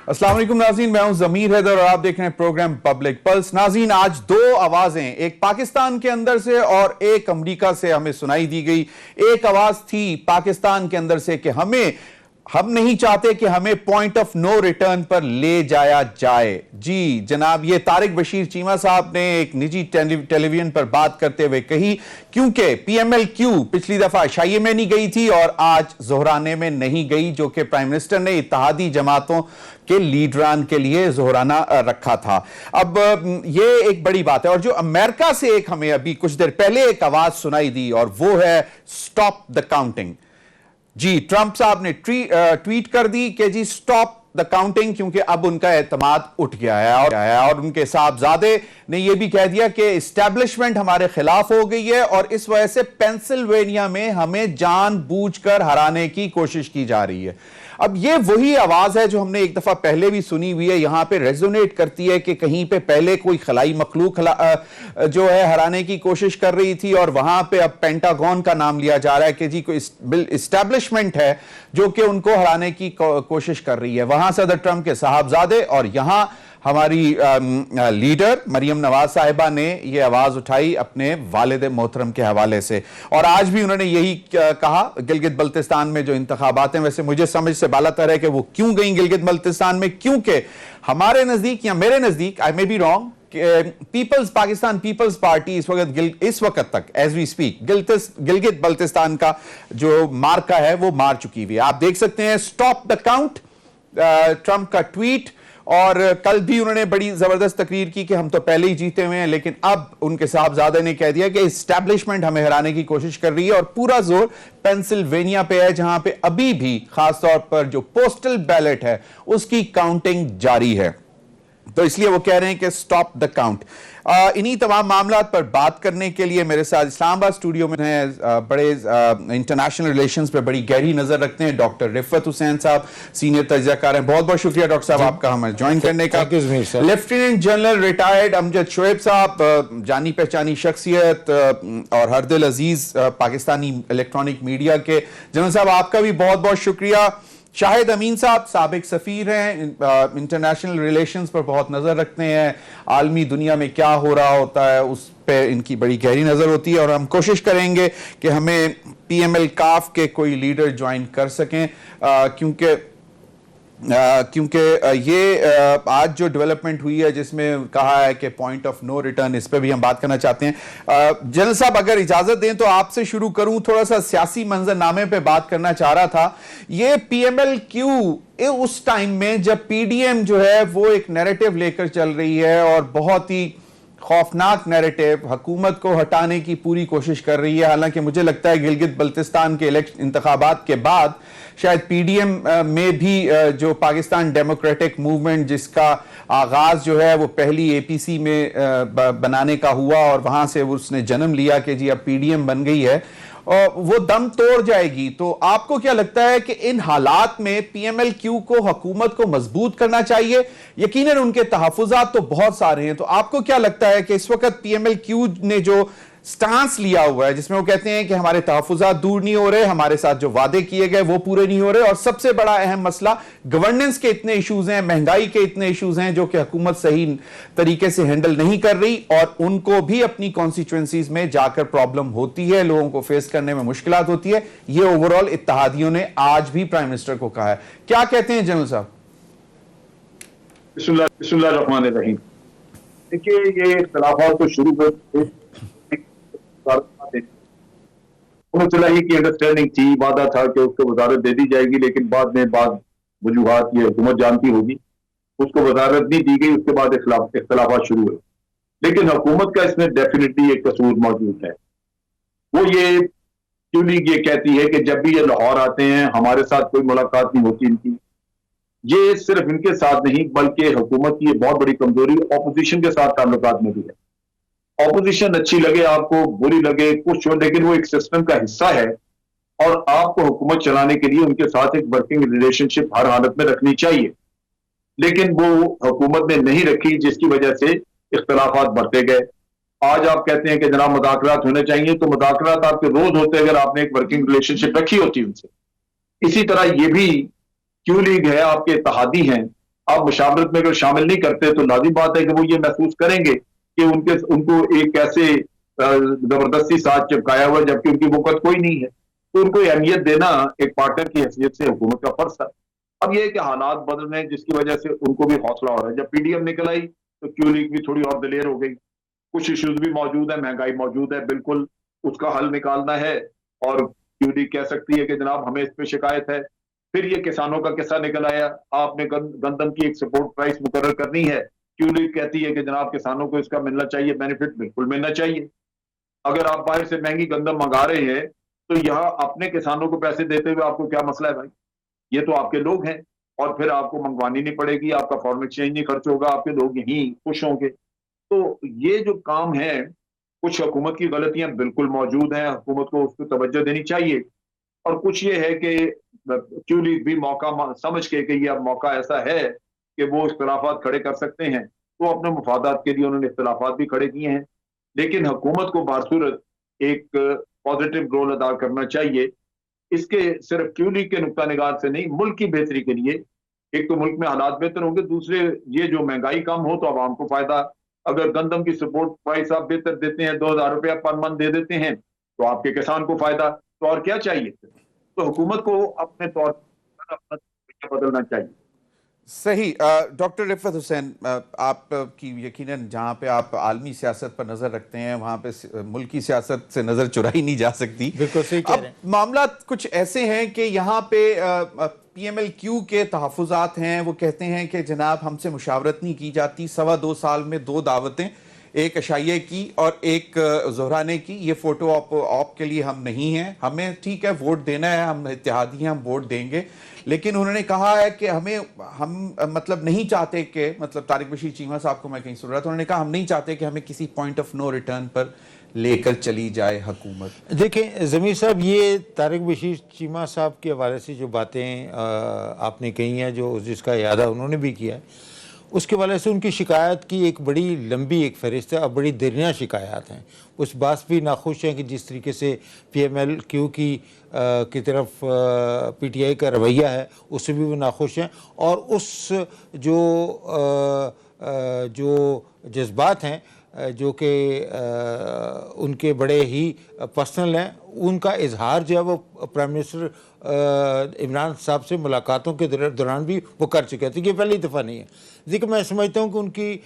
अस्सलाम वालेकुम नाज़रीन, मैं हूं ज़मीर हैदर और आप देख रहे हैं प्रोग्राम पब्लिक पल्स। नाज़रीन, आज दो आवाजें, एक पाकिस्तान के अंदर से और एक अमेरिका से हमें सुनाई दी गई। एक आवाज थी पाकिस्तान के अंदर से कि हम नहीं चाहते कि हमें पॉइंट ऑफ नो रिटर्न पर ले जाया जाए। जी जनाब, ये तारिक बशीर चीमा साहब ने एक निजी टेलीविजन पर बात करते हुए कही, क्योंकि PMLQ पिछली दफा शाये में नहीं गई थी और आज जोहराने में नहीं गई, जो कि प्राइम मिनिस्टर ने इत्तेहादी जमातों के लीडरान के लिए जोहराना रखा था। अब ये एक बड़ी बात है। और जो अमेरिका से एक हमें अभी कुछ देर पहले एक आवाज सुनाई दी और वो है स्टॉप द काउंटिंग। जी, ट्रंप साहब ने ट्वीट कर दी कि जी स्टॉप द काउंटिंग, क्योंकि अब उनका एतमाद उठ गया है और उनके साहबजादे ने यह भी कह दिया कि इस्टेब्लिशमेंट हमारे खिलाफ हो गई है और इस वजह से पेंसिल्वेनिया में हमें जानबूझकर हराने की कोशिश की जा रही है। अब ये वही आवाज है जो हमने एक दफा पहले भी सुनी हुई है, यहां पे रेजोनेट करती है कि कहीं पे पहले कोई खलाई मखलूक जो है हराने की कोशिश कर रही थी और वहां पे अब पेंटागन का नाम लिया जा रहा है कि जी कोई इस्टेब्लिशमेंट है जो कि उनको हराने की कोशिश कर रही है। वहां सदर ट्रंप के साहबजादे और यहां हमारी लीडर मरियम नवाज साहिबा ने यह आवाज उठाई अपने वालिद मोहतरम के हवाले से। और आज भी उन्होंने यही कहा। गिलगित बल्तिस्तान में जो इंतखाबात हैं, वैसे मुझे समझ से बालातर है कि वो क्यों गई गिलगित बल्तिस्तान में, क्योंकि हमारे नजदीक या मेरे नजदीक, I may be wrong, Pakistan peoples party इस वक्त तक as we speak Gilgit Baltistan का जो मार्का है वो मार चुकी हुई है। आप देख सकते हैं स्टॉप द काउंट, ट्रंप का ट्वीट। और कल भी उन्होंने बड़ी जबरदस्त तकरीर की कि हम तो पहले ही जीते हुए हैं, लेकिन अब उनके साहबजादे ने कह दिया कि इस्टेब्लिशमेंट हमें हराने की कोशिश कर रही है और पूरा जोर पेंसिल्वेनिया पे है, जहां पे अभी भी खासतौर पर जो पोस्टल बैलेट है उसकी काउंटिंग जारी है। तो इसलिए वो कह रहे हैं कि स्टॉप द काउंट। इन्हीं तमाम मामलात पर बात करने के लिए मेरे साथ इस्लामाबाद स्टूडियो में हैं, बड़े इंटरनेशनल रिलेशंस पे बड़ी गहरी नजर रखते हैं, डॉक्टर रिफत हुसैन साहब, सीनियर तजज़ियाकार हैं। बहुत बहुत शुक्रिया डॉक्टर साहब आपका हमें ज्वाइन करने का। Lieutenant general retired Amjad Shoaib साहब, जानी पहचानी शख्सियत और हरदिल अजीज पाकिस्तानी इलेक्ट्रॉनिक मीडिया के जनरल साहब, आपका भी बहुत बहुत शुक्रिया। शाहिद अमीन साहब साबिक सफीर हैं, इंटरनेशनल रिलेशंस पर बहुत नज़र रखते हैं, आलमी दुनिया में क्या हो रहा होता है उस पे इनकी बड़ी गहरी नज़र होती है और हम कोशिश करेंगे कि हमें PML काफ के कोई लीडर ज्वाइन कर सकें, क्योंकि ये आज जो डेवलपमेंट हुई है जिसमें कहा है कि पॉइंट ऑफ नो रिटर्न, इस पर भी हम बात करना चाहते हैं। जनरल साहब अगर इजाजत दें तो आपसे शुरू करूं, थोड़ा सा सियासी मंजरनामे पे बात करना चाह रहा था। ये PMLQ उस टाइम में जब PDM जो है वो एक नैरेटिव लेकर चल रही है और बहुत ही खौफनाक नैरेटिव, हुकूमत को हटाने की पूरी कोशिश कर रही है। हालांकि मुझे लगता है गिलगित बल्तिस्तान के इंतखाबात के बाद शायद PDM में भी जो पाकिस्तान डेमोक्रेटिक मूवमेंट जिसका आगाज जो है वो पहली APC में बनाने का हुआ और वहां से उसने जन्म लिया कि जी अब PDM बन गई है और वो दम तोड़ जाएगी। तो आपको क्या लगता है कि इन हालात में PMLQ को हुकूमत को मजबूत करना चाहिए? यकीनन उनके तहफुजात तो बहुत सारे हैं, तो आपको क्या लगता है कि इस वक्त PMLQ ने जो स्टांस लिया हुआ है जिसमें वो कहते हैं कि हमारे तहफुजात दूर नहीं हो रहे, हमारे साथ जो वादे किए गए वो पूरे नहीं हो रहे, और सबसे बड़ा अहम मसला गवर्नेंस के इतने इश्यूज हैं, महंगाई के इतने इश्यूज हैं जो कि हुकूमत सही तरीके से हैंडल नहीं कर रही और उनको भी अपनी कॉन्स्टिट्यूएंसीज में जाकर प्रॉब्लम होती है, लोगों को फेस करने में मुश्किलात होती है। ये ओवरऑल इत्तेहादियों ने आज भी प्राइम मिनिस्टर को कहा है। क्या कहते हैं जनरल साहब? बिस्मिल्लाहिर्रहमानिर्रहीम। देखिए, ये इख्तिलाफात तो शुरू हुए की अंडरस्टैंडिंग थी, वादा था कि उसको वजारत दे दी जाएगी, लेकिन बाद में वजूहात ये हुकूमत जानती होगी, उसको वजारत नहीं दी गई। उसके बाद इख्तिलाफात शुरू हुए, लेकिन हुकूमत का इसमें डेफिनेटली एक कसूर मौजूद है। वो ये क्यों ये कहती है कि जब भी ये लाहौर आते हैं हमारे साथ कोई मुलाकात नहीं होती इनकी। ये सिर्फ इनके साथ नहीं बल्कि हुकूमत की ये बहुत बड़ी कमजोरी ऑपोजिशन के साथ ताल्लुकात में भी है। ऑपोजिशन अच्छी लगे आपको, बुरी लगे कुछ हो, लेकिन वो एक सिस्टम का हिस्सा है और आपको हुकूमत चलाने के लिए उनके साथ एक वर्किंग रिलेशनशिप हर हालत में रखनी चाहिए, लेकिन वो हुकूमत ने नहीं रखी, जिसकी वजह से इख्तिलाफात बढ़ते गए। आज आप कहते हैं कि जनाब मुज़ाकरात होने चाहिए, तो मुज़ाकरात आपके रोज होते अगर आपने एक वर्किंग रिलेशनशिप रखी होती उनसे। इसी तरह ये भी क्यू लीग है, आपके इत्तेहादी हैं, आप मुशावरत में अगर शामिल नहीं करते तो लाजिम बात है कि वो ये महसूस करेंगे कि उनको एक ऐसे जबरदस्ती साथ चिपकाया हुआ है, जबकि उनकी वक़्त कोई नहीं है। तो उनको अहमियत देना एक पार्टनर की हैसियत से हुकूमत का फर्ज था। अब ये है कि हालात बदल रहे हैं, जिसकी वजह से उनको भी हौसला हो रहा है। जब पीडीएम निकल आई तो क्यू लीग भी थोड़ी और दिलेर हो गई। कुछ इश्यूज भी मौजूद है, महंगाई मौजूद है, बिल्कुल उसका हल निकालना है। और क्यू लीग कह सकती है कि जनाब हमें इस पे शिकायत है। फिर ये किसानों का किस्सा निकल आया, आपने गंदम की एक सपोर्ट प्राइस मुकर्रर करनी है। क्यू लीग कहती है कि जनाब किसानों को इसका मिलना चाहिए, बेनिफिट बिल्कुल मिलना चाहिए। अगर आप बाहर से महंगी गंदम मंगा रहे हैं तो यहाँ अपने किसानों को पैसे देते हुए आपको क्या मसला है भाई? ये तो आपके लोग हैं, और फिर आपको मंगवानी नहीं पड़ेगी, आपका फॉरेन एक्सचेंज नहीं खर्च होगा, आपके लोग यहीं खुश होंगे। तो ये जो काम है, कुछ हुकूमत की गलतियां बिल्कुल मौजूद हैं, हुकूमत को उसको तवज्जो देनी चाहिए। और कुछ ये है कि क्यों लीग भी मौका समझ के कि ये अब मौका ऐसा है कि वो इख्तलाफात खड़े कर सकते हैं, तो अपने मुफादात के लिए उन्होंने इख्तलाफात भी खड़े किए हैं। लेकिन हुकूमत को बासूरत एक पॉजिटिव रोल अदा करना चाहिए। इसके सिर्फ क्यू लीग के नुक्ता निगार से नहीं, मुल्क की बेहतरी के लिए। एक तो मुल्क में हालात बेहतर होंगे, दूसरे ये जो महंगाई कम हो तो आवाम को फायदा। अगर गंदम की सपोर्ट प्राइस आप बेहतर देते हैं, 2,000 रुपया पर मंथ दे देते हैं, तो आपके किसान को फायदा। तो और क्या चाहिए? तो हुकूमत को अपने तौर पर अपना रवैया बदलना चाहिए। सही। डॉक्टर रिफ़त हुसैन, आप की यकीनन जहाँ पे आप आलमी सियासत पर नज़र रखते हैं, वहाँ पे मुल्की सियासत से नज़र चुराई नहीं जा सकती। बिल्कुल सही कह रहे हैं। मामला कुछ ऐसे हैं कि यहाँ पे PMLQ के तहफ़्फ़ुज़ात हैं। वो कहते हैं कि जनाब हमसे मुशावरत नहीं की जाती। 2.25 साल में 2 दावतें, एक अशाइये की और एक ज़ोहराने की। ये फ़ोटो ऑप के लिए हम नहीं हैं, हमें ठीक है वोट देना है, हम इत्तेहादी हैं, हम वोट देंगे। लेकिन उन्होंने कहा है कि हम मतलब नहीं चाहते कि, मतलब तारिक बशीर चीमा साहब को मैं कहीं सुन रहा था, उन्होंने कहा हम नहीं चाहते कि हमें किसी पॉइंट ऑफ नो रिटर्न पर लेकर चली जाए हुकूमत। देखें ज़मीर साहब, ये तारिक बशीर चीमा साहब के हवाले से जो बातें आपने कही हैं, जो जिसका इरादा उन्होंने भी किया है, उसके हवाले से उनकी शिकायत की एक बड़ी लंबी एक फहरिस्त है और बड़ी दरमिया शिकायत हैं। उस बात से भी नाखुश हैं कि जिस तरीके से PMLQ की तरफ PTI का रवैया है, उससे भी वो नाखुश हैं। और उस जो जज्बात हैं जो कि उनके बड़े ही पर्सनल हैं, उनका इजहार जो है वो प्राइम मिनिस्टर इमरान साहब से मुलाकातों के दौरान भी वो कर चुके थे। ये पहली दफ़ा नहीं है। देखिए, मैं समझता हूँ कि उनकी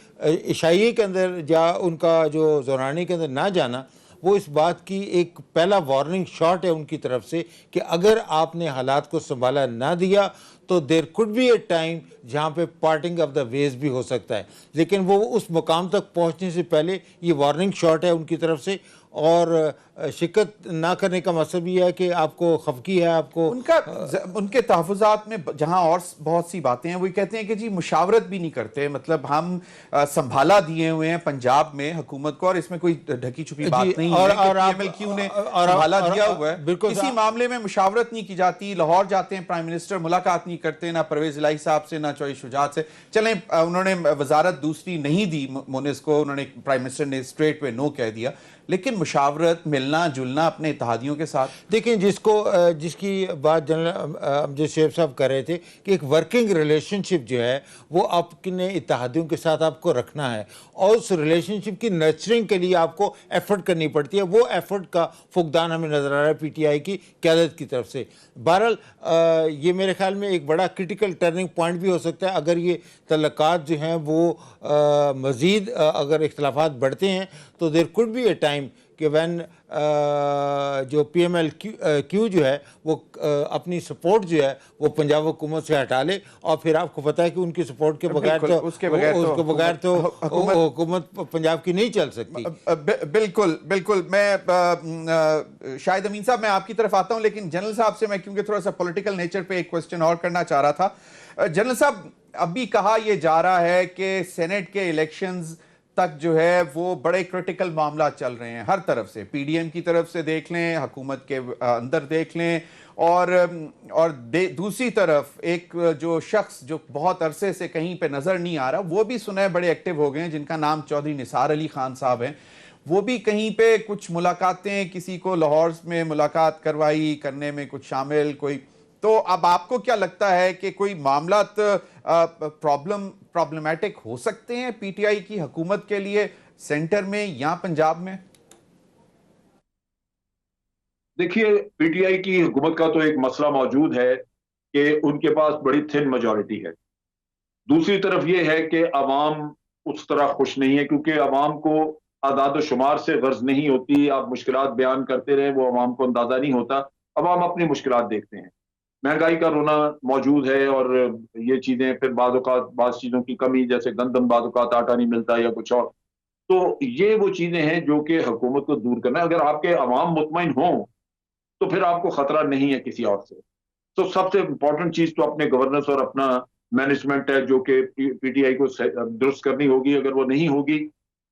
इशाइये के अंदर या उनका जो ज़ोरानी के अंदर ना जाना, वो इस बात की एक पहला वार्निंग शॉट है उनकी तरफ से कि अगर आपने हालात को संभाला ना दिया तो there could be A time जहाँ पे पार्टिंग ऑफ द वेज भी हो सकता है। लेकिन वो उस मुकाम तक पहुँचने से पहले ये वार्निंग शॉट है उनकी तरफ से। और शिकत ना करने का मतलब ये है कि आपको खफकी है, आपको उनके तहफ़्फ़ुज़ात में जहां और बहुत सी बातें हैं, वो कहते हैं कि जी मुशावरत भी नहीं करते, मतलब हम संभाला दिए हुए हैं पंजाब में हुकूमत को, और इसमें कोई ढकी छुपी बात नहीं है कि PMLQ ने संभाला दिया हुआ है। किसी मामले में मुशावरत नहीं की जाती। लाहौर जाते हैं प्राइम मिनिस्टर, मुलाकात नहीं करते, ना परवेज इलाही साहब से, ना चौधरी शुजात से। चलें, उन्होंने वजारत दूसरी नहीं दी मोनिस को, उन्होंने प्राइम मिनिस्टर ने स्ट्रेट वे नो कह दिया। लेकिन मुशावरत, मिलना जुलना अपने इत्तेहादियों के साथ। देखें, जिसकी बात जनरल अमजद शेख साहब कर रहे थे कि एक वर्किंग रिलेशनशिप जो है वो अपने इत्तेहादियों के साथ आपको रखना है, और उस रिलेशनशिप की नर्चरिंग के लिए आपको एफर्ट करनी पड़ती है। वो एफर्ट का फुकदान हमें नज़र आ रहा है PTI की क़यादत की तरफ से। बहरहाल ये मेरे ख्याल में एक बड़ा क्रिटिकल टर्निंग पॉइंट भी हो सकता है अगर ये तल्लुकात जो हैं वो मज़ीद अगर इख्तलाफात बढ़ते हैं, तो there could be A time कि वैन जो PMLQ जो है वो अपनी सपोर्ट जो है वो पंजाब हुकूमत से हटा ले। और फिर आपको पता है कि उनकी सपोर्ट के बगैर तो हुकूमत पंजाब की नहीं चल सकती। बिल्कुल बिल्कुल। मैं शाहिद अमीन साहब, मैं आपकी तरफ आता हूं, लेकिन जनरल साहब से मैं क्योंकि थोड़ा सा पॉलिटिकल नेचर पे एक क्वेश्चन और करना चाह रहा था। जनरल साहब, अभी कहा यह जा रहा है कि सेनेट के इलेक्शंस तक जो है वो बड़े क्रिटिकल मामला चल रहे हैं हर तरफ से। PDM की तरफ से देख लें, हुकूमत के अंदर देख लें, और दूसरी तरफ एक जो शख्स जो बहुत अरसे से कहीं पे नजर नहीं आ रहा, वो भी सुने बड़े एक्टिव हो गए हैं, जिनका नाम चौधरी निसार अली खान साहब हैं। वो भी कहीं पे कुछ मुलाकातें, किसी को लाहौर में मुलाकात करने में कुछ शामिल कोई। तो अब आपको क्या लगता है कि कोई मामला प्रॉब्लमैटिक हो सकते हैं पीटीआई की हुकूमत के लिए सेंटर में या पंजाब में? देखिए, पीटीआई की हुकूमत का तो एक मसला मौजूद है कि उनके पास बड़ी थिन मेजॉरिटी है। दूसरी तरफ यह है कि अवाम उस तरह खुश नहीं है, क्योंकि अवाम को आदाद शुमार से गर्ज नहीं होती। आप मुश्किलात बयान करते रहे, वो अवाम को अंदाजा नहीं होता। अवाम अपनी मुश्किलात देखते हैं। महंगाई का रोना मौजूद है, और ये चीजें फिर बाज़ चीजों की कमी, जैसे गंदम, बाज़ औक़ात आटा नहीं मिलता या कुछ और। तो ये वो चीजें हैं जो कि हुकूमत को दूर करना है। अगर आपके अवाम मुतमईन हों तो फिर आपको खतरा नहीं है किसी और से। तो सबसे इंपॉर्टेंट चीज तो अपने गवर्नेंस और अपना मैनेजमेंट है, जो कि पीटीआई को दुरुस्त करनी होगी। अगर वो नहीं होगी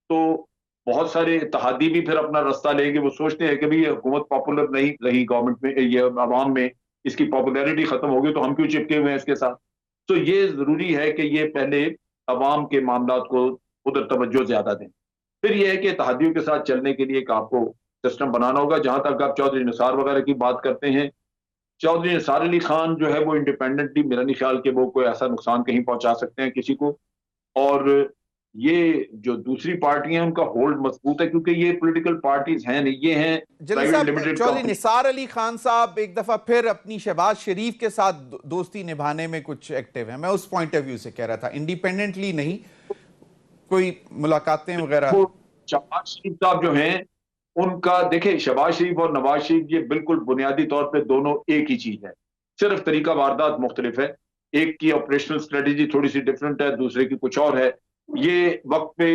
तो बहुत सारे इत्तेहादी भी फिर अपना रास्ता लेंगे। वो सोचते हैं कि भाई ये हुकूमत पॉपुलर नहीं रही गवर्नमेंट में, ये अवाम में इसकी पॉपुलैरिटी खत्म होगी, तो हम क्यों चिपके हुए हैं इसके साथ। तो ये जरूरी है कि ये पहले अवाम के मामलात को उधर तवज्जो ज्यादा दें। फिर यह है कि इत्तेहादियों के साथ चलने के लिए एक आपको सिस्टम बनाना होगा। जहां तक आप चौधरी निसार वगैरह की बात करते हैं, चौधरी निसार अली खान जो है वो इंडिपेंडेंटली, मेरा नहीं ख्याल कि वो कोई ऐसा नुकसान कहीं पहुंचा सकते हैं किसी को। और ये जो दूसरी पार्टियां हैं उनका होल्ड मजबूत है, क्योंकि ये पॉलिटिकल पार्टीज हैं नहीं, ये हैं जल्दी प्राइवेट साहब, लिमिटेड चौधरी कंपनी। निसार अली खान साहब एक दफा फिर अपनी शहबाज शरीफ के साथ दोस्ती निभाने में कुछ एक्टिव है। मैं उस पॉइंट ऑफ व्यू से कह रहा था, इंडिपेंडेंटली नहीं, कोई मुलाकातें वगैरह। वो शहबाज शरीफ साहब जो हैं उनका, देखिए, शहबाज शरीफ और नवाज शरीफ ये बिल्कुल बुनियादी तौर पे दोनों एक ही चीज है, सिर्फ तरीका वारदात मुख्तलिफ है। एक की ऑपरेशनल स्ट्रेटेजी थोड़ी सी डिफरेंट है, दूसरे की कुछ और है। ये वक्त पे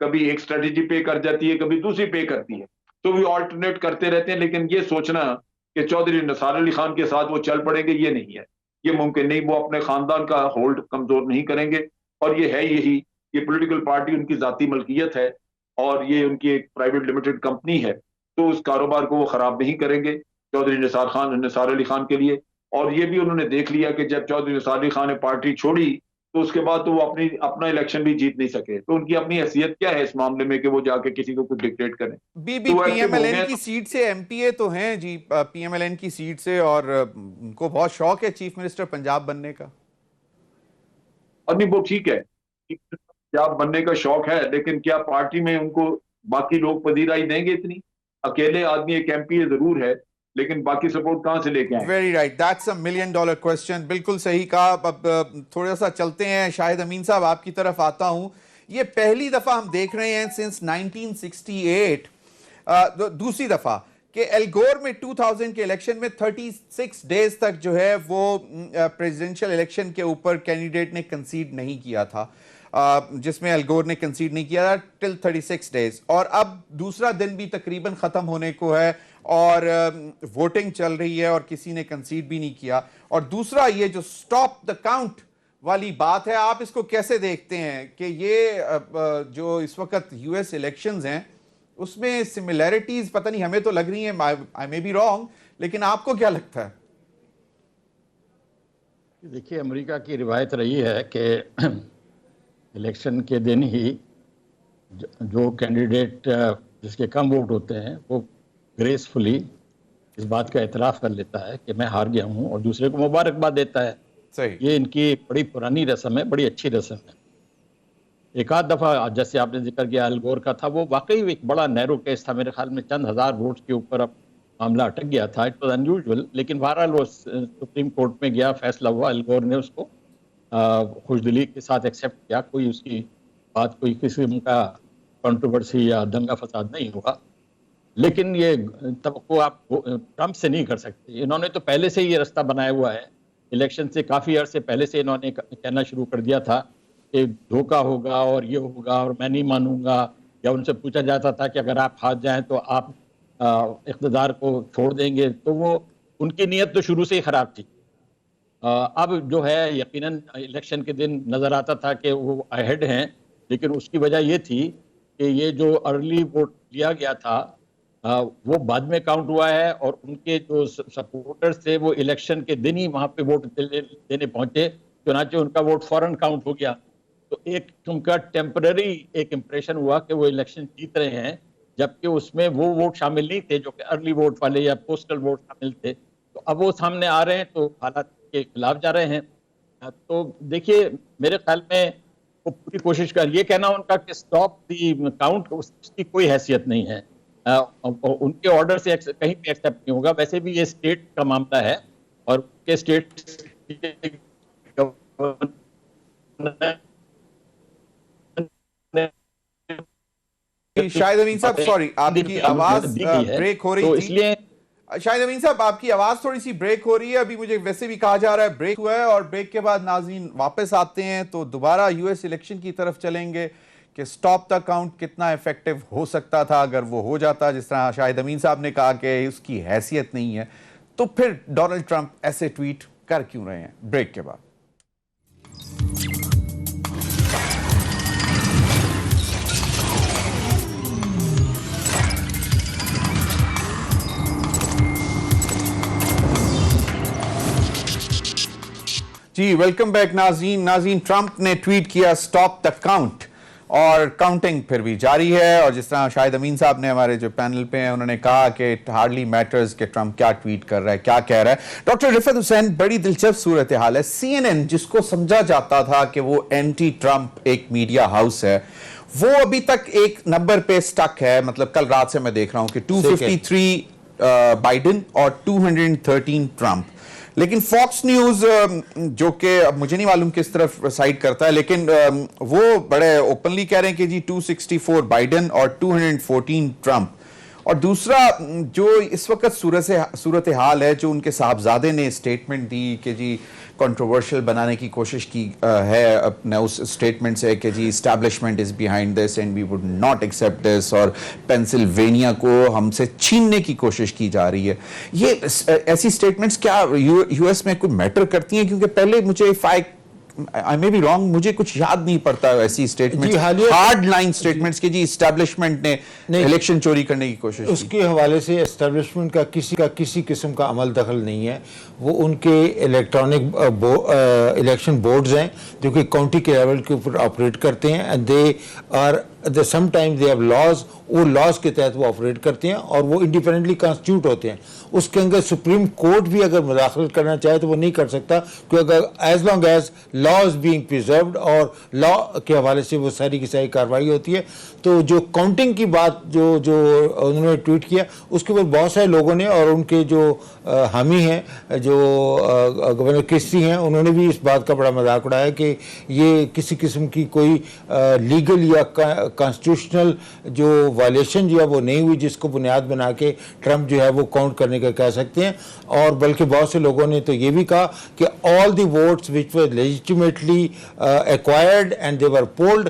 कभी एक स्ट्रेटेजी पे कर जाती है, कभी दूसरी पे करती है, तो भी ऑल्टरनेट करते रहते हैं। लेकिन ये सोचना कि चौधरी निसार अली खान के साथ वो चल पड़ेंगे, ये नहीं है, ये मुमकिन नहीं। वो अपने खानदान का होल्ड कमजोर नहीं करेंगे। और ये है यही, ये पॉलिटिकल पार्टी उनकी जाती मलकियत है, और ये उनकी एक प्राइवेट लिमिटेड कंपनी है, तो उस कारोबार को वो खराब नहीं करेंगे चौधरी निसार अली खान के लिए। और ये भी उन्होंने देख लिया कि जब चौधरी निसार अली खान ने पार्टी छोड़ी तो उसके बाद तो वो अपना इलेक्शन भी जीत नहीं सके। तो उनकी अपनी हैसियत क्या है इस मामले में कि वो जाके किसी को कुछ डिक्टेट करें। बीबी तो वो एक्टिव हो पीएमएलएन गए। की सीट से एमपीए तो हैं जी, पीएमएलएन की सीट से, और उनको बहुत शौक है चीफ मिनिस्टर पंजाब बनने का। और नहीं, वो ठीक है, पंजाब बनने का शौक है, लेकिन क्या पार्टी में उनको बाकी लोग पजीराई देंगे इतनी? अकेले आदमी एक एमपीए जरूर है, लेकिन बाकी सपोर्ट कहां से लेके आए? Very right, that's a $1 million question. बिल्कुल सही कहा। अब थोड़ा सा चलते हैं, शाहिद अमीन साहब आपकी तरफ आता हूं। ये पहली दफा हम देख रहे हैं सिंस 1968, दूसरी दफा कि एल गोर में 2000 के इलेक्शन में 36 डेज तक जो है वो प्रेसिडेंशियल इलेक्शन के ऊपर कैंडिडेट ने कंसीड नहीं किया था, जिसमें एल गोर ने कंसीड नहीं किया था टिल 36 डेज। और अब दूसरा दिन भी तकरीबन खत्म होने को है और वोटिंग चल रही है और किसी ने कंसीड भी नहीं किया। और दूसरा ये जो स्टॉप द काउंट वाली बात है, आप इसको कैसे देखते हैं कि ये जो इस वक्त यूएस इलेक्शंस हैं उसमें सिमिलैरिटीज पता नहीं, हमें तो लग रही हैं, आई मे बी रॉन्ग, लेकिन आपको क्या लगता है? देखिए, अमेरिका की रिवायत रही है कि इलेक्शन के दिन ही जो कैंडिडेट जिसके कम वोट होते हैं वो ग्रेसफुली इस बात का एतराफ़ कर लेता है कि मैं हार गया हूं और दूसरे को मुबारकबाद देता है। सही। ये इनकी बड़ी पुरानी रस्म है, बड़ी अच्छी रस्म है। एक आध दफ़ा जैसे आपने जिक्र किया अल गोर का था, वो वाकई एक बड़ा नैरो केस था। मेरे ख्याल में चंद हज़ार वोट्स के ऊपर अब मामला अटक गया था। इट वॉज अनयूजुअल, लेकिन बहरहाल वो सुप्रीम कोर्ट में गया, फैसला हुआ, अल गोर ने उसको खुशदिली के साथ एक्सेप्ट किया। कोई उसकी बात, कोई किस्म का कंट्रोवर्सी या दंगा फसाद नहीं हुआ। लेकिन ये तवक्को आप ट्रंप से नहीं कर सकते। इन्होंने तो पहले से ही ये रास्ता बनाया हुआ है, इलेक्शन से काफ़ी अर्से पहले से इन्होंने कहना शुरू कर दिया था कि धोखा होगा और ये होगा और मैं नहीं मानूंगा। या उनसे पूछा जाता था कि अगर आप हार जाएं तो आप इक़्तिदार को छोड़ देंगे, तो वो उनकी नीयत तो शुरू से ही ख़राब थी। अब जो है यकीनन इलेक्शन के दिन नज़र आता था कि वो अहेड हैं, लेकिन उसकी वजह ये थी कि ये जो अर्ली वोट लिया गया था वो बाद में काउंट हुआ है, और उनके जो सपोर्टर्स थे वो इलेक्शन के दिन ही वहाँ पे वोट देने पहुँचे, चुनांचे उनका वोट फौरन काउंट हो गया। तो एक उनका टेम्पररी एक इम्प्रेशन हुआ कि वो इलेक्शन जीत रहे हैं, जबकि उसमें वो वोट शामिल नहीं थे जो कि अर्ली वोट वाले या पोस्टल वोट शामिल थे। तो तो अब वो सामने आ रहे हैं तो हालात के खिलाफ जा रहे हैं। तो देखिए, मेरे ख्याल में वो पूरी कोशिश कर, ये कहना उनका कि स्टॉप दी काउंट, उसकी कोई हैसियत नहीं है। उनके ऑर्डर से कहीं भी एक्सेप्ट नहीं होगा। वैसे भी ये स्टेट का मामला है और के स्टेट शाहिद अमीन साहब, सॉरी, आपकी आवाज ब्रेक हो रही तो थी। इसलिए शाहिद अमीन साहब, आपकी आवाज थोड़ी सी ब्रेक हो रही है। अभी मुझे वैसे भी कहा जा रहा है ब्रेक हुआ है, और ब्रेक के बाद नाज़रीन वापस आते हैं तो दोबारा यूएस इलेक्शन की तरफ चलेंगे कि स्टॉप द काउंट कितना इफेक्टिव हो सकता था अगर वो हो जाता, जिस तरह शाहिद अमीन साहब ने कहा कि उसकी हैसियत नहीं है। तो फिर डोनाल्ड ट्रंप ऐसे ट्वीट कर क्यों रहे हैं? ब्रेक के बाद। जी, वेलकम बैक नाज़रीन, ट्रंप ने ट्वीट किया स्टॉप द काउंट, और काउंटिंग फिर भी जारी है। और जिस तरह शाहिद अमीन साहब ने हमारे जो पैनल पे हैं उन्होंने कहा कि इट हार्डली मैटर्स कि ट्रंप क्या ट्वीट कर रहा है, क्या कह रहा है। डॉक्टर रिफत हुसैन, बड़ी दिलचस्प सूरत हाल है। CNN, जिसको समझा जाता था कि वो एंटी ट्रंप एक मीडिया हाउस है, वो अभी तक एक नंबर पे स्टक है। मतलब कल रात से मैं देख रहा हूं कि 253 बाइडेन और 213 ट्रंप। लेकिन फॉक्स न्यूज, जो कि अब मुझे नहीं मालूम किस तरफ साइड करता है, लेकिन वो बड़े ओपनली कह रहे हैं कि जी 264 बाइडेन और 214 ट्रंप। और दूसरा जो इस वक्त सूरत हाल है, जो उनके साहबजादे ने स्टेटमेंट दी कि जी कंट्रोवर्शियल बनाने की कोशिश की है अपने उस स्टेटमेंट से कि जी establishment is behind this and we would not accept this, और पेंसिल्वेनिया को हमसे छीनने की कोशिश की जा रही है। ये ऐसी स्टेटमेंट्स क्या यूएस में कुछ मैटर करती हैं? क्योंकि पहले मुझे आई मे बी रॉन्ग, मुझे कुछ याद नहीं पड़ता ऐसी स्टेटमेंट्स, हार्ड लाइन स्टेटमेंट्स कि जी इस्टेब्लिशमेंट ने इलेक्शन चोरी करने की कोशिश की। उसके हवाले से एस्टेब्लिशमेंट का किसी किस्म का अमल दखल नहीं है। वो उनके इलेक्ट्रॉनिक इलेक्शन बोर्ड्स हैं जो कि काउंटी के लेवल के ऊपर ऑपरेट करते हैं, and they are sometimes they have laws, वो लॉज के तहत वो ऑपरेट करते हैं और वो इंडिपेंडेंटली कॉन्स्टिट्यूट होते हैं। उसके अंदर सुप्रीम कोर्ट भी अगर मुदाखलत करना चाहे तो वो नहीं कर सकता, क्योंकि अगर as long as law is being preserved और लॉ के हवाले से वो सारी की सारी कार्रवाई होती है। तो जो काउंटिंग की बात जो उन्होंने ट्वीट किया, उसके ऊपर बहुत सारे लोगों ने और उनके जो हामी हैं, जो गवर्नर क्रिस्टी हैं, उन्होंने भी इस बात का बड़ा मजाक उड़ाया कि ये किसी किस्म की कोई लीगल या कॉन्स्टिट्यूशनल जो वायलेशन जो है वो नहीं हुई, जिसको बुनियाद बना के ट्रंप जो है वो काउंट करने का कह सकते हैं। और बल्कि बहुत से लोगों ने तो ये भी कहा कि all the votes which were legitimately acquired and they were polled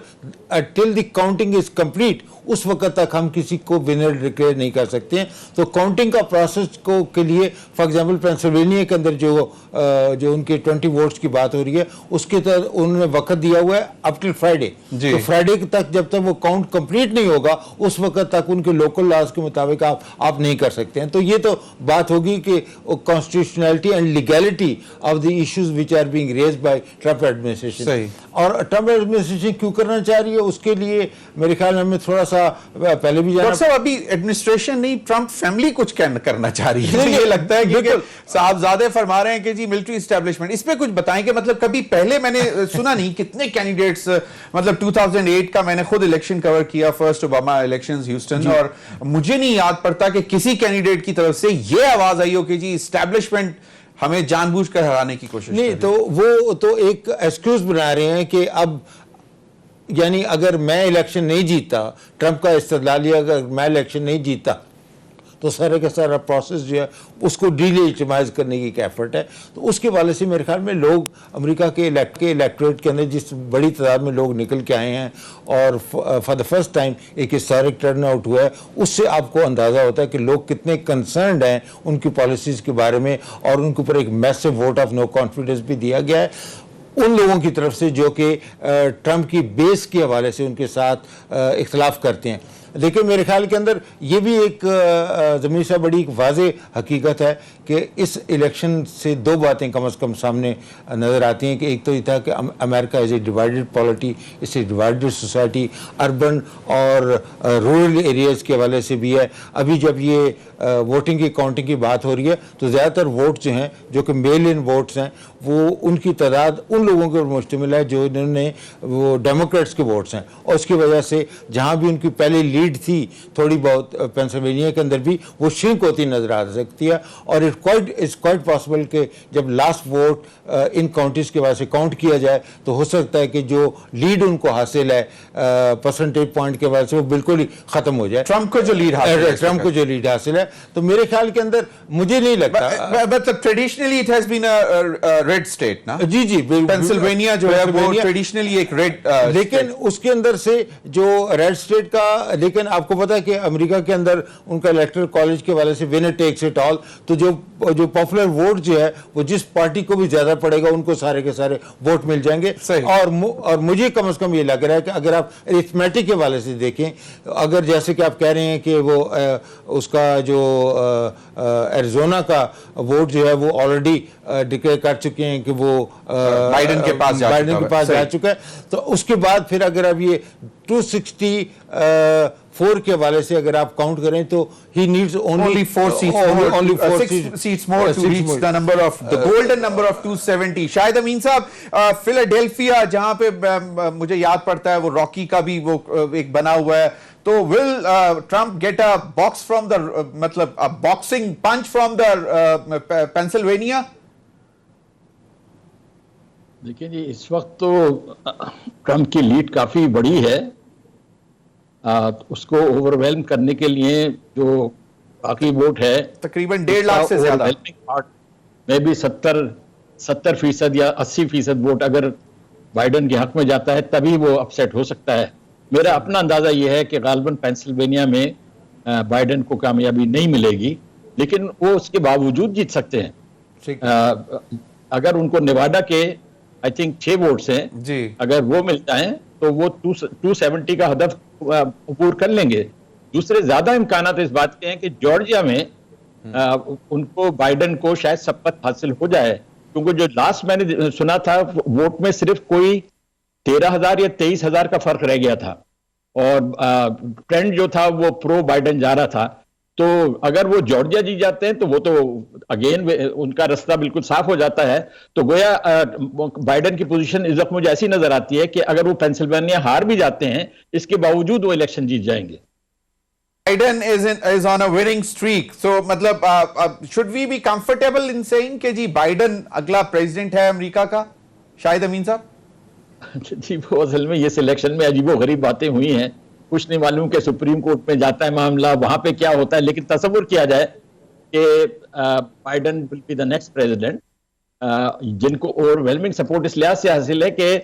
till the counting is complete, उस वक्त तक हम किसी को विनर डिक्लेयर नहीं कर सकते हैं। तो काउंटिंग का प्रोसेस को के लिए फॉर एग्जांपल पेंसिल्वेनिया के अंदर जो उनके 20 वोट्स की बात हो रही है, उसके तहत उन्होंने वक्त दिया हुआ है अप टिल फ्राइडे। तो फ्राइडे तक जब तक वो काउंट कंप्लीट नहीं होगा, उस वक्त तक उनके लोकल लॉज के मुताबिक आप नहीं कर सकते हैं। तो ये तो बात होगी कि constitutionality and legality of the issues which are being raised by Trump administration. और ट्रंप एडमिनिस्ट्रेशन क्यों करना चाह रही है, उसके लिए मेरे ख्याल में हमें थोड़ा सा पहले भी जाना। साहब, अभी एडमिनिस्ट्रेशन नहीं, ट्रंप फैमिली कुछ करना चाह रही है। ये लगता है कि साहबजादे फरमा रहे हैं कि जी मिलिट्री एस्टेब्लिशमेंट। इस पे कुछ बताएं कि मतलब कभी पहले मैंने सुना नहीं कितने कैंडिडेट्स, मतलब 2008 का मैंने खुद इलेक्शन कवर किया, फर्स्ट ओबामा इलेक्शंस ह्यूस्टन, और मुझे नहीं याद पड़ता कि किसी कैंडिडेट की तरफ से ये आवाज आई हो कि जी एस्टेब्लिशमेंट हमें जानबूझकर हराने की कोशिश नहीं। तो वो तो एक एक्सक्यूज बना रहे हैं कि अब यानी अगर मैं इलेक्शन नहीं जीता, ट्रंप का इस्तेदलाल लिया, अगर मैं इलेक्शन नहीं जीता तो सारे का सारा प्रोसेस जो है उसको डिलेजिटिमाइज करने की एक एफर्ट है। तो उसके वाले से मेरे ख्याल में लोग अमेरिका के इलेक्टोरेट के अंदर जिस बड़ी तादाद में लोग निकल के आए हैं और फॉर द फर्स्ट टाइम एक हिस्टोरिक टर्न आउट हुआ है, उससे आपको अंदाज़ा होता है कि लोग कितने कंसर्न्ड हैं उनकी पॉलिसीज़ के बारे में, और उनके ऊपर एक massive vote of no confidence भी दिया गया है उन लोगों की तरफ से जो कि ट्रंप की बेस के हवाले से उनके साथ इख्तलाफ करते हैं। देखिए मेरे ख्याल के अंदर ये भी एक ज़मीर साहब बड़ी एक वाज़े हकीकत है कि इस इलेक्शन से दो बातें कम से कम सामने नज़र आती हैं कि एक तो ये था कि America is a divided polity, it's a divided society, urban और रूरल एरियाज़ के हवाले से भी है। अभी जब ये वोटिंग की काउंटिंग की बात हो रही है तो ज़्यादातर वोट जो हैं जो कि मेल इन वोट्स हैं वो उनकी तादाद उन लोगों के ऊपर मुश्तमिल है जो इन्होंने वो डेमोक्रेट्स के वोट्स हैं, और उसकी वजह से जहाँ भी उनकी पहले लीड थी थोड़ी बहुत पेंसिल्वेनिया के अंदर भी वो श्रिंक होती नज़र आ सकती है। और इट्स क्वाइट पॉसिबल कि जब लास्ट वोट इन काउंटीज़ के वजह से काउंट किया जाए तो हो सकता है कि जो लीड उनको हासिल है परसेंटेज पॉइंट के वजह से वो बिल्कुल ही ख़त्म हो जाए। ट्रंप को जो लीड हासिल है तो मेरे ख्याल के अंदर मुझे नहीं लगता, मतलब traditionally it has been a red state ना। जी पेंसिल्वेनिया जो है वो ट्रेडिशनली एक रेड, लेकिन उसके अंदर से जो रेड स्टेट का, लेकिन आपको पता है कि अमेरिका के अंदर उनका इलेक्टोरल कॉलेज के वाले से विनर टेक्स इट ऑल, तो जो पॉपुलर वोट जो है वो जिस पार्टी को भी ज्यादा पड़ेगा उनको सारे के सारे वोट मिल जाएंगे। और मुझे कम से कम ये लग रहा है कि अगर आप अरिथमेटिक के वाले से देखें, अगर जैसे कि आप कह रहे हैं कि वो उसका जो एरिज़ोना का वोट जो है वो ऑलरेडी डिक्लेयर कर चुके हैं कि वो बाइडेन के पास जा चुका है, तो उसके बाद फिर अगर अब ये 264 के हवाले से अगर आप काउंट करें तो he needs only 4 seats more to reach the number of the golden number of 270। शायद अमीन साहब, फिलाडेल्फिया जहां पे मुझे याद पड़ता है वो रॉकी का भी वो एक बना हुआ है, तो will Trump get a box from the मतलब a boxing punch from the Pennsylvania? देखिए जी, इस वक्त तो ट्रंप की लीड काफी बड़ी है। उसको ओवरवेल्म करने के लिए जो बाकी वोट है तकरीबन 1.5 लाख से ज्यादा में भी 70% या 80% वोट अगर बाइडेन के हक में जाता है तभी वो अपसेट हो सकता है। मेरा अपना अंदाजा यह है कि गालिबन पेंसिल्वेनिया में बाइडेन को कामयाबी नहीं मिलेगी, लेकिन वो उसके बावजूद जीत सकते हैं। अगर उनको नेवाडा के आई थिंक 6 वोट्स हैं जी, अगर वो मिल जाएं तो वो 270 का हदफ पूरा कर लेंगे। दूसरे ज्यादा इम्कानात इस बात के हैं कि जॉर्जिया में उनको बाइडेन को शायद शपथ हासिल हो जाए, क्योंकि जो लास्ट मैंने सुना था वोट में सिर्फ कोई 13,000 या 23,000 का फर्क रह गया था, और ट्रेंड जो था वो प्रो बाइडेन जा रहा था। तो अगर वो जॉर्जिया जीत जाते हैं तो वो तो अगेन उनका रास्ता बिल्कुल साफ हो जाता है। तो गोया बाइडेन की पोजीशन इस वक्त मुझे ऐसी नजर आती है कि अगर वो पेंसिल्वेनिया हार भी जाते हैं इसके बावजूद वो इलेक्शन जीत जाएंगे। Biden is on a winning streak, so मतलब should we be comfortable in saying कि जी बाइडेन अगला प्रेसिडेंट है अमेरिका का? शायद अमीन साहब जी, वो असल में ये सिलेक्शन में अजीबो-गरीब बातें हुई हैं, कुछ नहीं मालूम कि सुप्रीम कोर्ट में जाता है मामला, वहां पे क्या होता है। लेकिन तसव्वुर किया जाए कि Biden will be the next president, जिनको ओवरवेलमिंग सपोर्ट इस लिहाज से हासिल है कि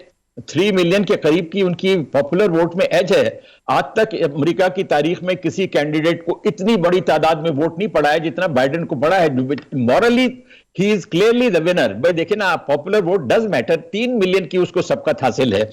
3 मिलियन के करीब की उनकी पॉपुलर वोट में एज है। आज तक अमेरिका की तारीख में किसी कैंडिडेट को इतनी बड़ी तादाद में वोट नहीं पड़ा है जितना बाइडेन को पड़ा है। Morally he is clearly the winner. भाई देखिए ना, popular vote does matter. 3 million की उसको सबकत हासिल है।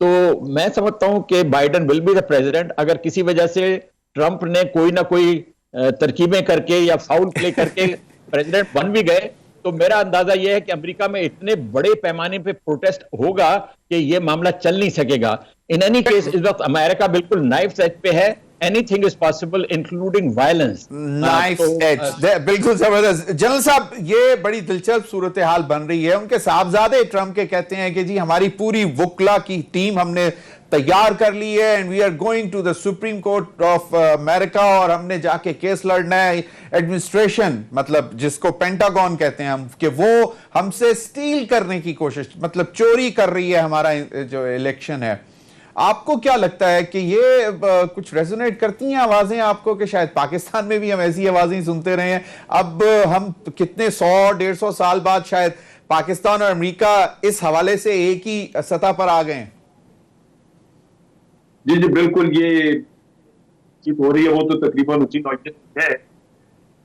तो मैं समझता हूं कि Biden will be the president. अगर किसी वजह से ट्रंप ने कोई ना कोई तरकीबें करके या फाउल प्ले करके प्रेसिडेंट बन भी गए तो मेरा अंदाजा यह है कि अमेरिका में इतने बड़े पैमाने पे प्रोटेस्ट होगा कि यह मामला चल नहीं सकेगा। इन एनी केस इस वक्त अमेरिका बिल्कुल नाइफ एज पे है। Anything is possible, including violence. Nice edge. बिल्कुल जबरदस्त। जनरल साहब, ये बड़ी दिलचस्प सूरत हाल बन रही है। उनके साहबजादे ट्रंप के कहते हैं कि जी हमारी पूरी वुकला की टीम हमने तैयार कर ली है and we are going to the Supreme Court of America, और हमने जाके केस लड़ना है। एडमिनिस्ट्रेशन मतलब जिसको पेंटागन कहते हैं हम, कि वो हमसे स्टील करने की कोशिश, मतलब चोरी कर रही है हमारा जो इलेक्शन है। आपको क्या लगता है कि ये कुछ रेजोनेट करती हैं आवाजें आपको कि शायद पाकिस्तान में भी हम ऐसी आवाजें सुनते रहे हैं? अब हम कितने 100-150 साल बाद शायद पाकिस्तान और अमेरिका इस हवाले से एक ही सतह पर आ गए हैं। जी जी बिल्कुल, ये चीज हो रही है वो तो तकरीबन उसी नौयत है।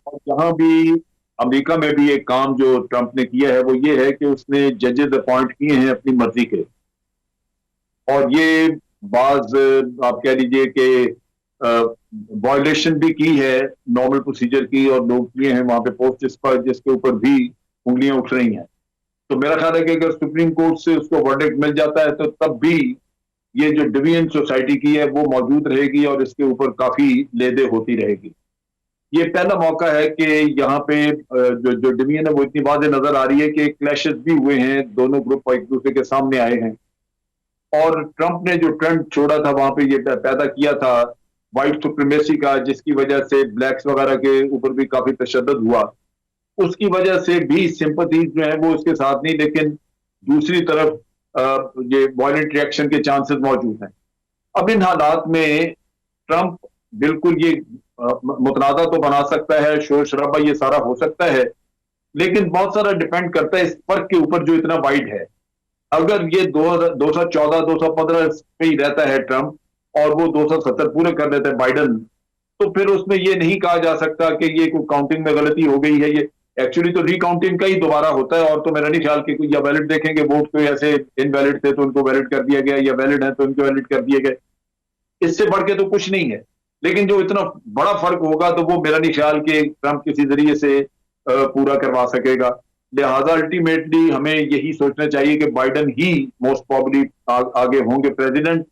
और यहाँ भी अमेरिका में भी एक काम जो ट्रंप ने किया है वो ये है कि उसने जजेस अपॉइंट किए हैं अपनी मर्जी के, और ये बाज आप कह लीजिए कि वायलेशन भी की है नॉर्मल प्रोसीजर की, और लोग किए हैं वहां पे पोस्ट जिसके ऊपर भी उंगलियां उठ रही हैं। तो मेरा ख्याल है कि अगर सुप्रीम कोर्ट से उसको वर्डिक्ट मिल जाता है तो तब भी ये जो डिवीजन सोसाइटी की है वो मौजूद रहेगी और इसके ऊपर काफी लेदे होती रहेगी। ये पहला मौका है कि यहाँ पे जो डिवीजन है वो इतनी वाज़ेह नजर आ रही है कि क्लैशेस भी हुए हैं, दोनों ग्रुप एक दूसरे के सामने आए हैं, और ट्रंप ने जो ट्रेंड छोड़ा था वहां पे ये पैदा किया था व्हाइट सुप्रीमेसी का, जिसकी वजह से ब्लैक्स वगैरह के ऊपर भी काफी तशद्दुद हुआ, उसकी वजह से भी सिंपथीज जो है वो उसके साथ नहीं, लेकिन दूसरी तरफ ये वायलेंट रिएक्शन के चांसेस मौजूद हैं। अब इन हालात में ट्रंप बिल्कुल ये मुतनाज़ा तो बना सकता है, शोर शराबा ये सारा हो सकता है, लेकिन बहुत सारा डिपेंड करता है इस फर्क के ऊपर जो इतना वाइड है। अगर ये 214 215 पे ही रहता है ट्रंप और वो 270 पूरे कर लेते हैं बाइडन, तो फिर उसमें ये नहीं कहा जा सकता कि ये कोई काउंटिंग में गलती हो गई है। ये एक्चुअली तो रिकाउंटिंग का ही दोबारा होता है, और तो मेरा नहीं ख्याल कि कोई या वैलिड देखेंगे वोट तो ऐसे इनवैलिड थे तो उनको वैलिड कर दिया गया, या वैलिड है तो उनको वैलिड कर दिए गए, इससे बढ़ के तो कुछ नहीं है। लेकिन जो इतना बड़ा फर्क होगा तो वो मेरा नहीं ख्याल कि ट्रंप किसी जरिए से पूरा करवा सकेगा। लिहाजा अल्टीमेटली हमें यही सोचना चाहिए कि बाइडन ही मोस्ट प्रॉब्ली आगे होंगे प्रेसिडेंट,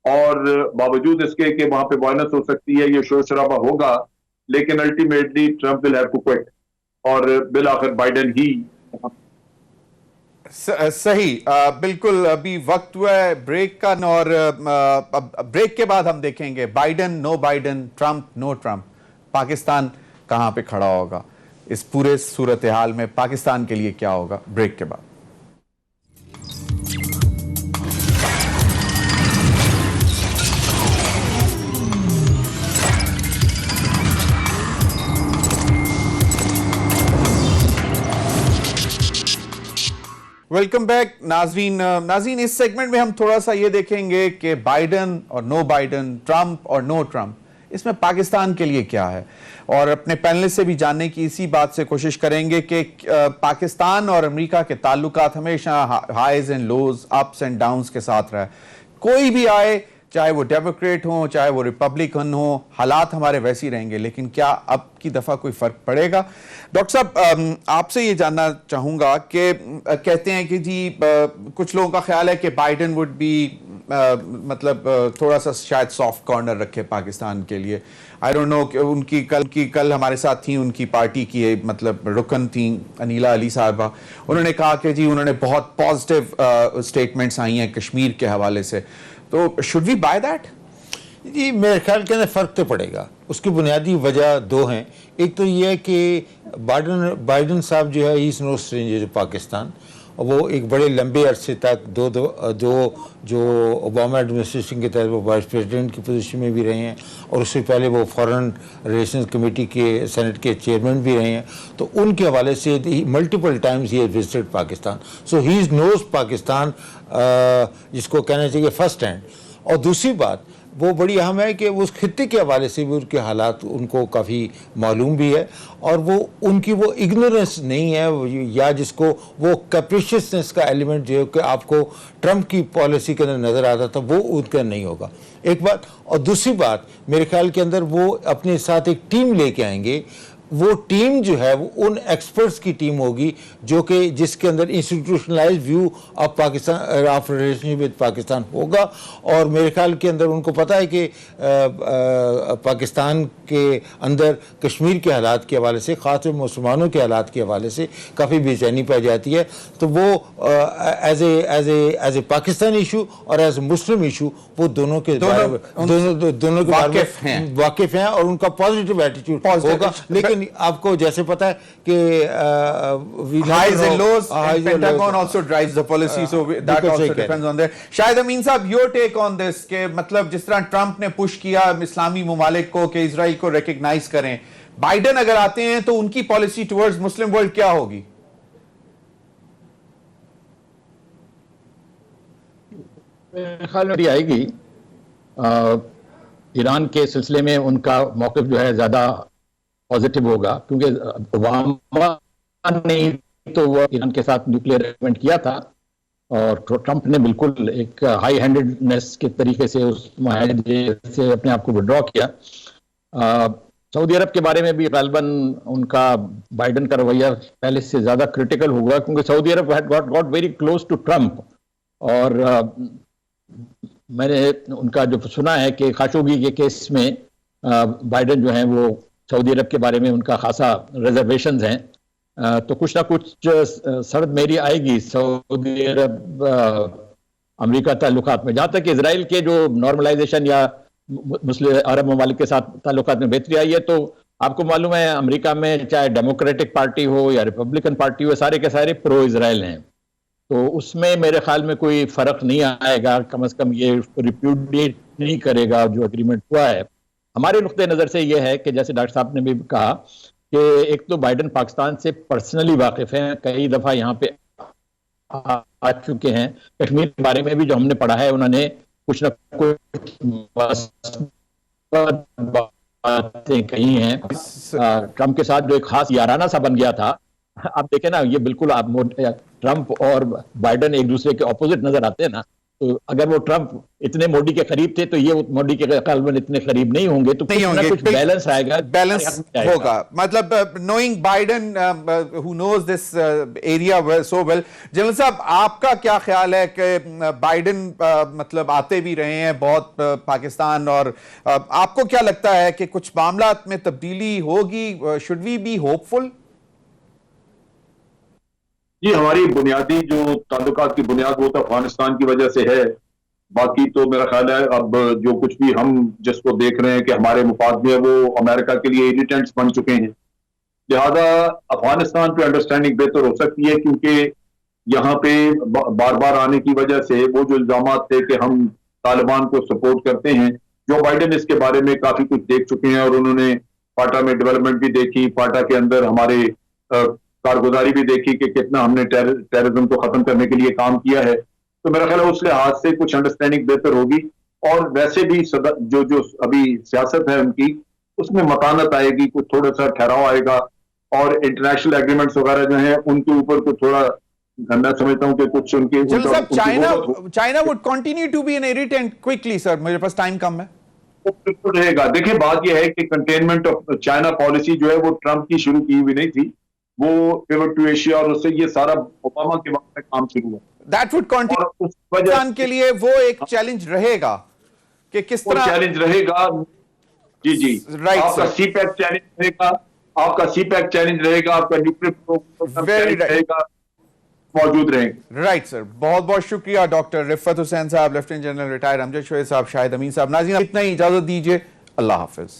और बावजूद इसके कि वहां पे वायलेंस हो सकती है, ये शोर शराबा होगा, लेकिन ultimately Trump will have to quit और बिल आखिर बाइडन ही। सही, बिल्कुल। अभी वक्त हुआ है ब्रेक का, और ब्रेक के बाद हम देखेंगे Biden, no Biden, Trump, no Trump, Pakistan कहां पे खड़ा होगा, इस पूरे सूरत हाल में पाकिस्तान के लिए क्या होगा। ब्रेक के बाद वेलकम बैक नाज़रीन, इस सेगमेंट में हम थोड़ा सा ये देखेंगे कि बाइडन और नो बाइडन, ट्रंप और नो ट्रंप, इसमें पाकिस्तान के लिए क्या है, और अपने पैनलिस्ट से भी जानने की इसी बात से कोशिश करेंगे कि पाकिस्तान और अमेरिका के ताल्लुकात हमेशा highs and lows, ups and downs के साथ रहा। कोई भी आए, चाहे वो डेमोक्रेट हो चाहे वो रिपब्लिकन हो, हालात हमारे वैसे ही रहेंगे, लेकिन क्या अब की दफ़ा कोई फ़र्क पड़ेगा? डॉक्टर साहब, आपसे ये जानना चाहूँगा कि कहते हैं कि जी कुछ लोगों का ख्याल है कि बाइडन वुड बी मतलब थोड़ा सा शायद सॉफ्ट कॉर्नर रखे पाकिस्तान के लिए। आई डोंट नो कि उनकी कल हमारे साथ थी, उनकी पार्टी की मतलब रुकन थी अनीला अली साहबा, उन्होंने कहा कि जी उन्होंने बहुत पॉजिटिव स्टेटमेंट्स आई हैं कश्मीर के हवाले से, तो शुड वी बाय दैट? जी मेरे ख्याल के अंदर फ़र्क तो पड़ेगा। उसकी बुनियादी वजह दो हैं। एक तो ये है कि बाइडन साहब जो है he is no stranger to Pakistan, और वो एक बड़े लंबे अरसे तक दो जो ओबामा एडमिनिस्ट्रेशन के तहत वो वाइस प्रेसिडेंट की पोजीशन में भी रहे हैं, और उससे पहले वो फॉरेन रिलेशंस कमेटी के सेनेट के चेयरमैन भी रहे हैं। तो उनके हवाले से multiple times he visited Pakistan, so he is knows Pakistan, जिसको कहना चाहिए फर्स्ट हैंड। और दूसरी बात वो बड़ी अहम है कि उस खित्ते के हवाले से भी उनके हालात उनको काफ़ी मालूम भी है, और वो उनकी वो इग्नोरेंस नहीं है, या जिसको वो कैप्रिशियसनेस का एलिमेंट जो है कि आपको ट्रंप की पॉलिसी के अंदर नज़र आता था, वो उनका नहीं होगा, एक बात। और दूसरी बात मेरे ख्याल के अंदर वो अपने साथ एक टीम लेके आएंगे। वो टीम जो है वो उन एक्सपर्ट्स की टीम होगी जो कि जिसके अंदर institutionalised view of Pakistan, of relationship with Pakistan होगा। और मेरे ख्याल के अंदर उनको पता है कि पाकिस्तान के अंदर कश्मीर के हालात के हवाले से, ख़ासतौर मुसलमानों के हालात के हवाले से काफ़ी बेचैनी पाई जाती है। तो वो एज ए पाकिस्तान इशू और एज ए मुस्लिम इशू वो दोनों के वाकिफ हैं, और उनका पॉजिटिव एटीट्यूड होगा। लेकिन आपको जैसे पता है कि highs and lows, and Pentagon also drives the policy, so that also depends on that. शायद अमीन साहब, your take on this के मतलब जिस तरह ट्रंप ने पुश किया इस्लामी मुमालिक को कि इजराइल को रिकॉग्नाइज करें, बाइडन अगर आते हैं तो उनकी पॉलिसी टुवर्ड्स मुस्लिम वर्ल्ड क्या होगी? ख्याल में आएगी। ईरान के सिलसिले में उनका मौक़िफ़ जो है ज़्यादा पॉजिटिव होगा, क्योंकि ओबामा ने तो वो ईरान के साथ न्यूक्लियर एग्रीमेंट किया था, और ट्रंप ने बिल्कुल एक हाई हैंडेडनेस के तरीके से उस माहे से अपने आप को विड्रॉ किया। सऊदी अरब के बारे में भी गालिबन उनका बाइडन का रवैया पहले से ज्यादा क्रिटिकल होगा, क्योंकि Saudi Arab had got very close to Trump. और मैंने उनका जो सुना है कि खाशोगी के केस में बाइडन जो है वो सऊदी अरब के बारे में उनका खासा रिजर्वेशंस हैं। तो कुछ ना कुछ शर्त मेरी आएगी सऊदी अरब अमेरिका ताल्लुकात में। जहाँ तक इजराइल के जो नॉर्मलाइजेशन या मुस्लिम अरब ममालिक के साथ ताल्लुकात में बेहतरी आई है, तो आपको मालूम है अमेरिका में चाहे डेमोक्रेटिक पार्टी हो या रिपब्लिकन पार्टी हो, सारे के सारे प्रो इजराइल हैं। तो उसमें मेरे ख्याल में कोई फर्क नहीं आएगा, कम से कम ये उसको रिप्यूडिएट नहीं करेगा जो एग्रीमेंट हुआ है। हमारे नुक्ते नज़र से ये है कि जैसे डॉक्टर साहब ने भी कहा कि एक तो बाइडन पाकिस्तान से पर्सनली वाकिफ हैं, कई दफ़ा यहाँ पे आ चुके हैं। कश्मीर के बारे में भी जो हमने पढ़ा है, उन्होंने कुछ न कुछ बातें कही हैं। ट्रंप के साथ जो एक खास याराना सा बन गया था, आप देखें ना, ये बिल्कुल आप ट्रंप और बाइडन एक दूसरे के ऑपोजिट नजर आते हैं ना। तो अगर वो ट्रंप इतने मोदी के करीब थे तो ये मोदी के गालिबन इतने करीब नहीं होंगे, तो नहीं होंगे, कुछ बैलेंस आएगा, बैलेंस होगा। मतलब knowing Biden who knows this area so well. General साहब, आपका क्या ख्याल है कि बाइडन मतलब आते भी रहे हैं बहुत पाकिस्तान, और आपको क्या लगता है कि कुछ मामलात में तब्दीली होगी? Should we be hopeful? जी, हमारी बुनियादी जो ताल्लुकात की बुनियाद वो तो अफगानिस्तान की वजह से है। बाकी तो मेरा ख्याल है अब जो कुछ भी हम जिसको देख रहे हैं कि हमारे मुफाद में, वो अमेरिका के लिए इरिटेंट्स बन चुके हैं। लिहाजा अफगानिस्तान पे अंडरस्टैंडिंग बेहतर हो सकती है, क्योंकि यहाँ पे बार बार आने की वजह से वो जो इल्जाम थे कि हम तालिबान को सपोर्ट करते हैं, जो बाइडन इसके बारे में काफी कुछ देख चुके हैं और उन्होंने फाटा में डेवलपमेंट भी देखी, फाटा के अंदर हमारे कारगुजारी भी देखी कि कितना हमने टेररिज्म को खत्म करने के लिए काम किया है। तो मेरा ख्याल है उस लिहाज से कुछ अंडरस्टैंडिंग बेहतर होगी। और वैसे भी जो अभी सियासत है उनकी, उसमें मतानत आएगी, कुछ थोड़ा सा ठहराव आएगा, और इंटरनेशनल एग्रीमेंट्स वगैरह जो हैं उनके ऊपर कुछ थोड़ा, मैं समझता हूं कि कुछ उनके China would continue to be an irritant quickly. Sir, मेरे पास टाइम कम है। वो बिल्कुल रहेगा। देखिए, बात यह है कि कंटेनमेंट ऑफ चाइना पॉलिसी जो है वो ट्रंप की शुरू की हुई नहीं थी, वो पिवट टू एशिया, और उससे ये सारा ओबामा के वक्त में काम शुरू हुआ। That would continue. उस वजह के लिए वो एक चैलेंज रहेगा कि किस तरह चैलेंज रहेगा। जी जी, राइट। आपका सीपैक चैलेंज रहेगा, आपका सीपैक चैलेंज रहेगा, आपका न्यूक्लियर प्रोग्राम रहेगा, मौजूद रहेंगे। राइट सर, बहुत बहुत शुक्रिया डॉक्टर रिफत हुसैन साहब, lieutenant general retired Amjad Shoaib साहब, शाहिद अमीन साहब। नाज़रीन, इतना ही इजाजत दीजिए। अल्लाह हाफिज।